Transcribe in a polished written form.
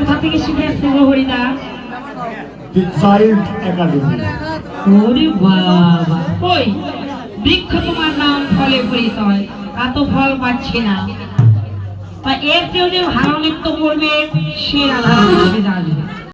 কোথা থেকে শিখে আসছে গো হরিদা? Child academy. ওরে বাবা, কই বৃক্ষ তোমার নাম ফলে পরিচয়, তা তো ফল পাচ্ছি না। তা এর কেউ যে ভালো নৃত্য করবে সে রাধা জানে।